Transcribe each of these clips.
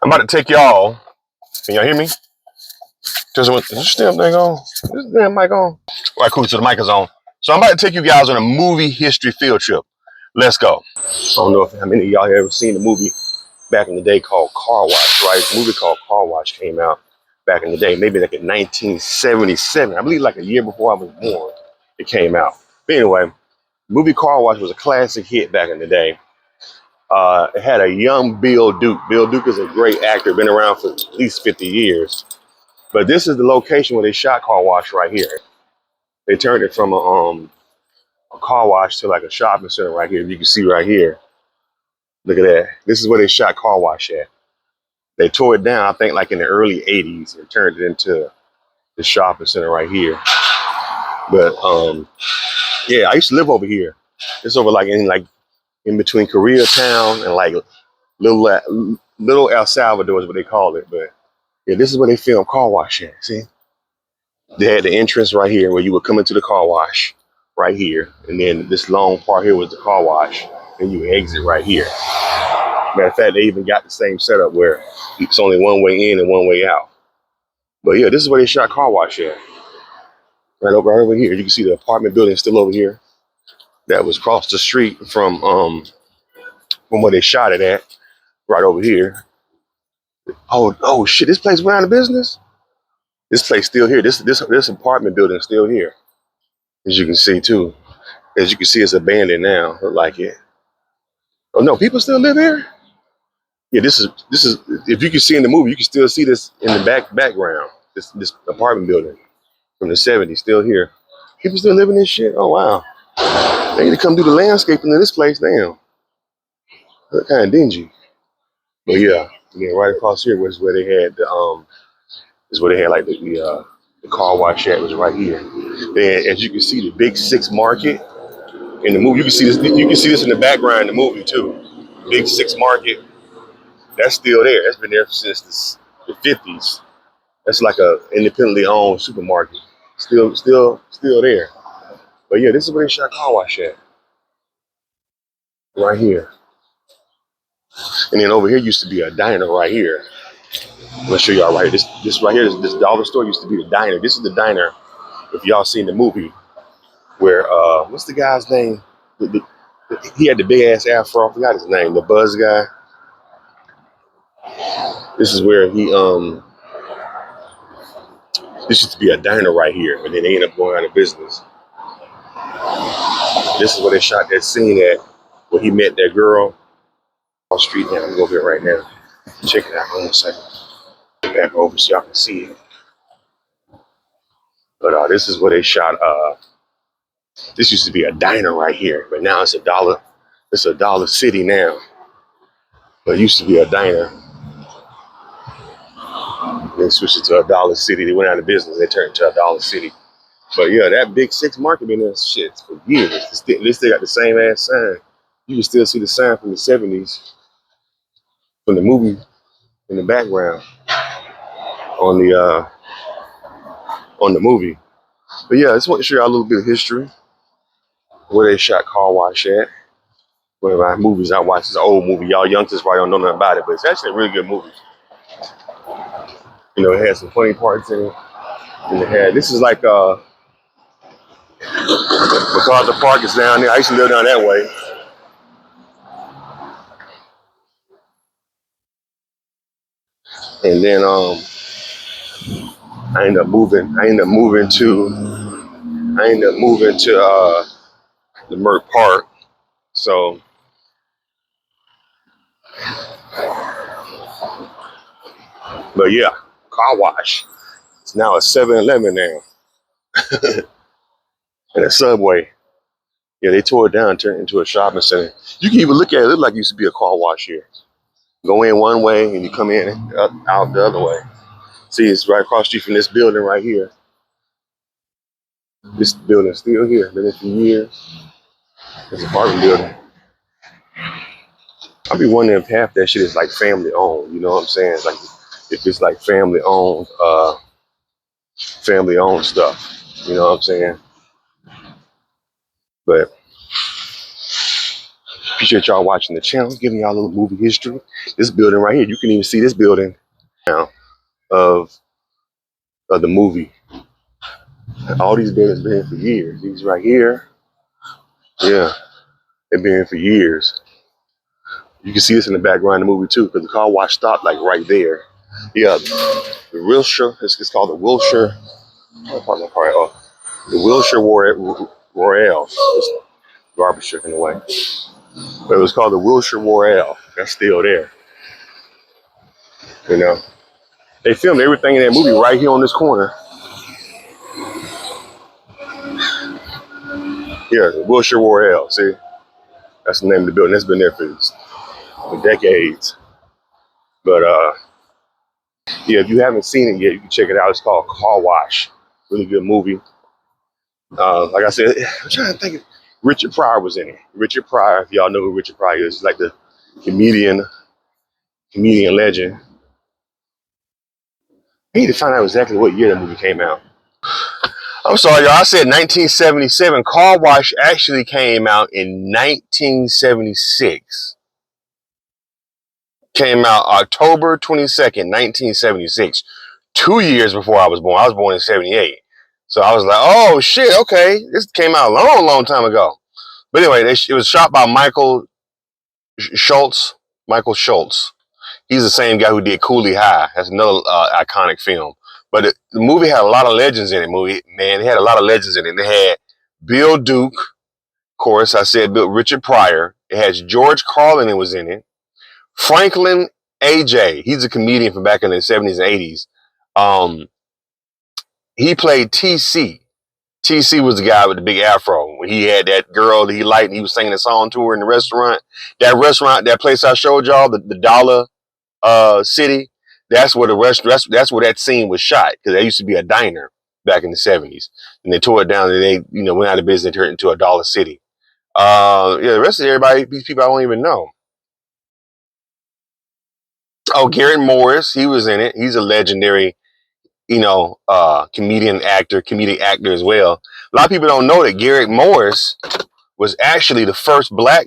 I'm about to take y'all. Can y'all hear me? Is this damn thing on? Is this damn mic on? All right, cool. So the mic is on. So I'm about to take you guys on a movie history field trip. Let's go. I don't know if how many of y'all have ever seen the movie back in the day called Car Wash, right? A movie called Car Wash came out back in the day, maybe like in 1977. I believe like a year before I was born, it came out. But anyway, the movie Car Wash was a classic hit back in the day. It had a young Bill Duke. Bill Duke is a great actor, been around for at least 50 years. But this is the location where they shot Car Wash right here. They turned it from a car wash to like a shopping center right here. You can see right here. Look at that. This is where they shot Car Wash at. They tore it down, I think, like in the early 80s and turned it into the shopping center right here. But yeah, I used to live over here. It's over like in between Koreatown and like little El Salvador is what they call it. But yeah, this is where they filmed Car Wash at. See? They had the entrance right here where you would come into the car wash right here. And then this long part here was the car wash. And you exit right here. Matter of fact, they even got the same setup where it's only one way in and one way out. But yeah, this is where they shot Car Wash at. Right over here. You can see the apartment building still over here. That was across the street from where they shot it at. Right over here. Oh shit, this place went out of business? This place still here. This apartment building is still here. As you can see too. As you can see, it's abandoned now. Look like it. Oh no, people still live here? Yeah, this is if you can see in the movie, you can still see this in the background. This apartment building from the 70s still here. People still living in this shit? Oh wow. They need to come do the landscaping in this place. Damn. Look kind of dingy. But yeah, right across here was where they had like the car wash at was right here. And as you can see, the Big Six Market in the movie, you can see this in the background in the movie too. Big Six Market, that's still there. That's been there since the 50s. That's like a independently owned supermarket. Still there. But yeah, this is where they shot Car Wash at. Right here. And then over here used to be a diner right here. I'm gonna show y'all right here. This right here, this dollar store used to be the diner. This is the diner, if y'all seen the movie, where what's the guy's name? He had the big ass afro. I forgot his name. The Buzz guy. This is where he this used to be a diner right here, but then they ended up going out of business. This is where they shot that scene at, where he met that girl on the street. Now I'm gonna go over here right now. Check it out. Hold on a second. Get back over so y'all can see it. But this is where they shot. This used to be a diner right here, but now it's a dollar. It's a Dollar City now. But it used to be a diner. They switched it to a Dollar City. They went out of business. They turned it to a Dollar City. But yeah, that Big Six Market been there shit for years. They still got the same ass sign. You can still see the sign from the 70s, from the movie in the background on the movie. But yeah, I just want to show you a little bit of history, where they shot Car Wash at. One of my movies I watched, is an old movie. Y'all youngsters probably don't know nothing about it, but it's actually a really good movie. You know, it had some funny parts in it. And it had, this is like MacArthur Park is down there. I used to live down that way. And then I ended up moving to the Merck Park. So but yeah, Car Wash. It's now a 7-Eleven now. And a Subway. Yeah, they tore it down, turned it into a shopping center. You can even look at it. It looked like it used to be a car wash here. Go in one way and you come in out the other way. See, it's right across the street from this building right here. This building's still here. Been there for years. It's an apartment building. I be wondering if half that shit is like family owned. You know what I'm saying? Like if it's like family owned stuff. You know what I'm saying? But Appreciate y'all watching the channel, giving y'all a little movie history. This building right here, you can even see this building now of the movie. All these buildings been here for years. These right here, yeah, they've been here for years. You can see this in the background of the movie too, because the car wash stopped like right there. Yeah, the Wilshire, it's called the Wilshire. Oh, the Wilshire Royale. It's garbage truck in the way. But it was called the Wilshire Royale. That's still there. You know, they filmed everything in that movie right here on this corner. Yeah, the Wilshire Royale. See, that's the name of the building. That's been there for decades. But yeah, if you haven't seen it yet, you can check it out. It's called Car Wash. Really good movie. Like I said, I'm trying to think. Richard Pryor was in it. Richard Pryor, if y'all know who Richard Pryor is, he's like the comedian legend. I need to find out exactly what year that movie came out. I'm sorry, y'all. I said 1977. Car Wash actually came out in 1976. Came out October 22nd, 1976. 2 years before I was born. I was born in 78. So I was like, oh, shit, okay. This came out a long, long time ago. But anyway, it was shot by Michael Schultz. Michael Schultz. He's the same guy who did Cooley High. That's another iconic film. But the movie had a lot of legends in it. It had a lot of legends in it. It had Bill Duke, of course. I said Richard Pryor. It has George Carlin that was in it. Franklin AJ. He's a comedian from back in the 70s and 80s. He played TC. TC was the guy with the big afro. When he had that girl that he liked and he was singing a song to her in the restaurant. That place I showed y'all, the Dollar City, that's where that's where that scene was shot, because there used to be a diner back in the 70s. And they tore it down and they, went out of business and turned it into a Dollar City. Yeah, the rest of everybody, these people I don't even know. Oh, Garrett Morris, he was in it. He's a legendary, comedic actor as well. A lot of people don't know that Garrett Morris was actually the first black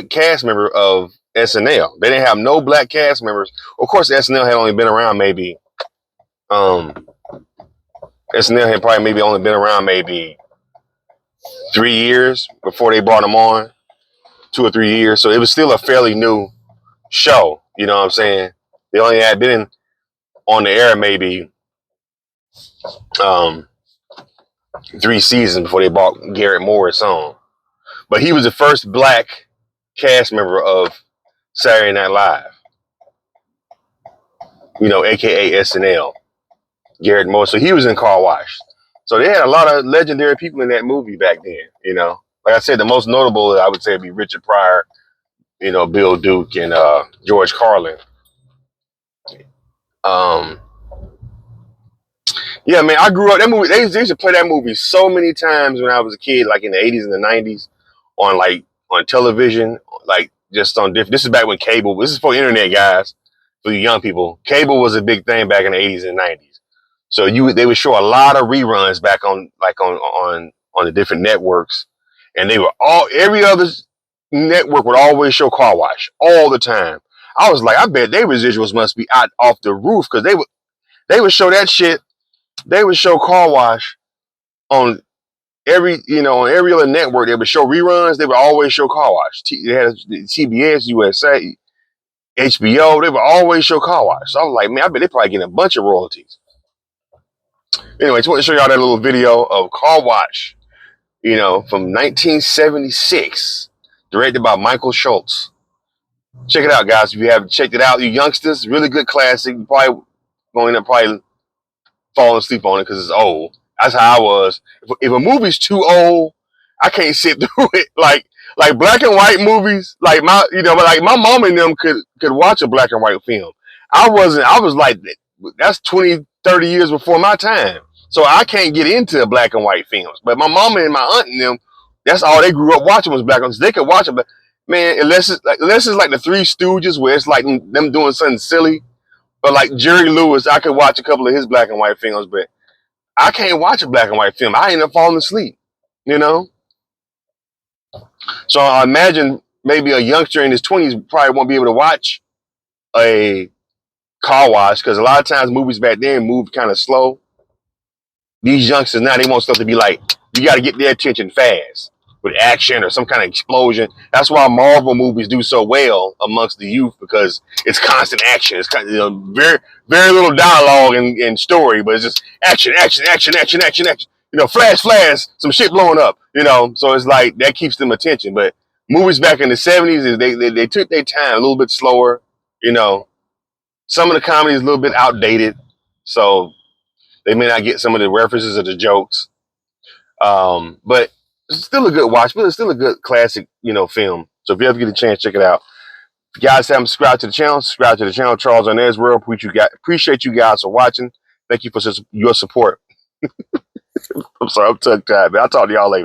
cast member of SNL. They didn't have no black cast members. Of course, SNL had only been around SNL had probably maybe only been around maybe 3 years before they brought him on, 2 or 3 years. So it was still a fairly new show. You know what I'm saying? They only had been on the air maybe 3 seasons before they brought Garrett Morris on. But he was the first black cast member of Saturday Night Live. AKA SNL. Garrett Morris. So he was in Car Wash. So they had a lot of legendary people in that movie back then. Like I said, the most notable I would say would be Richard Pryor, Bill Duke, and George Carlin. Yeah, man, I grew up. That movie, they used to play that movie so many times when I was a kid, like in the 80s and the 90s, on television, like just on different. This is back when cable. This is for internet, guys, for you young people. Cable was a big thing back in the 80s and 90s. So they would show a lot of reruns back on the different networks, and every other network would always show Car Wash all the time. I was like, I bet their residuals must be out off the roof, because they would show that shit. They would show Car Wash on on every other network. They would show reruns. They would always show Car Wash. They had CBS, USA, HBO. They would always show Car Wash. So I was like, man, I bet they probably getting a bunch of royalties. Anyway, just want to show y'all that little video of Car Wash, from 1976, directed by Michael Schultz. Check it out, guys. If you haven't checked it out, you youngsters, really good classic. You probably going to probably falling asleep on it because it's old. That's how I was. If a movie's too old, I can't sit through it. Like black and white movies, like my mom and them could watch a black and white film. I wasn't. I was like, that's 20, 30 years before my time. So I can't get into black and white films. But my mama and my aunt and them, that's all they grew up watching was black and white. They could watch it, but man, unless it's like the Three Stooges, where it's like them doing something silly. But like Jerry Lewis, I could watch a couple of his black and white films, but I can't watch a black and white film. I end up falling asleep, So I imagine maybe a youngster in his 20s probably won't be able to watch a car wash because a lot of times movies back then moved kind of slow. These youngsters now, they want stuff to be like, you got to get their attention fast with action or some kind of explosion. That's why Marvel movies do so well amongst the youth, because it's constant action. It's kind of, very, very little dialogue and story, but it's just action, action, action, action, action, action. Flash, flash, some shit blowing up. So it's like that keeps them attention. But movies back in the 70s, they took their time, a little bit slower. Some of the comedy is a little bit outdated, so they may not get some of the references or the jokes. But it's still a good watch, but it's still a good classic, film. So if you ever get a chance, check it out. If you guys haven't subscribed to the channel, subscribe to the channel. Charles Arnaz World. Appreciate you guys for watching. Thank you for your support. I'm sorry, I'm tongue tied, man. I'll talk to y'all later.